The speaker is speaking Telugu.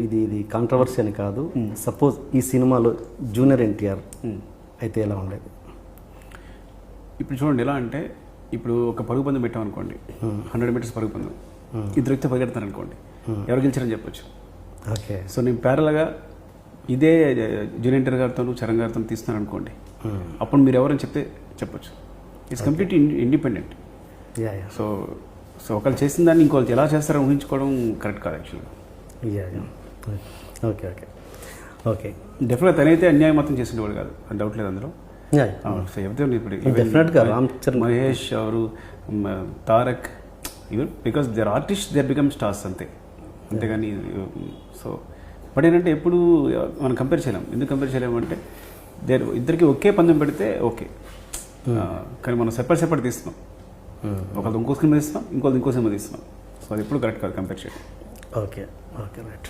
ఇది ఇది కాంట్రవర్సీ అని కాదు, సపోజ్ ఈ సినిమాలో జూనియర్ ఎన్టీఆర్ అయితే ఎలా ఉండేది? ఇప్పుడు చూడండి ఎలా అంటే, ఇప్పుడు ఒక పరుగు పందెం పెట్టాం అనుకోండి, 100 మీటర్స్ పరుగు పందెం, ఇద్దరు వ్యక్తి పరిగెడతారు అనుకోండి, ఎవరు గెలిచారని చెప్పొచ్చు. ఓకే. సో నేను ప్యారల్గా ఇదే జూనియర్ ఎన్టీఆర్ గారితో చరణ్ గారితో తీస్తున్నాను అనుకోండి, అప్పుడు మీరు ఎవరని చెప్తే చెప్పొచ్చు. It's complete independent. Yeah yeah. So ఒకళ్ళు చేసిన దాన్ని ఇంకోళ్ళు ఎలా చేస్తారని ఊహించుకోవడం కరెక్ట్ కాదు యాక్చువల్గా. Yeah yeah. Okay okay okay. డెఫినెట్గా తనైతే అన్యాయం మాత్రం చేసినవాడు కాదు, అని డౌట్ లేదు అందులో. సో ఎవరితో ఇప్పుడు డెఫినెట్గా రామ్ చరణ్, మహేష్ ఎవరు, Tarak, even because their artist they're become stars అంతే, అంతేగాని. సో బట్ ఏంటంటే ఎప్పుడు మనం కంపేర్ చేయలేం. ఎందుకు కంపేర్ చేయలేము అంటే, ఇద్దరికి ఒకే పందెం పెడితే ఓకే, కానీ మనం సెపరేట్ తీస్తున్నాం. ఒకళ్ళు ఇంకో సినిమా తీస్తున్నాం, ఇంకోళ్ళు ఇంకో సినిమా తీస్తున్నాం. సో అది ఎప్పుడు కరెక్ట్ కాదు కంపేర్ చేయడం. Okay okay right.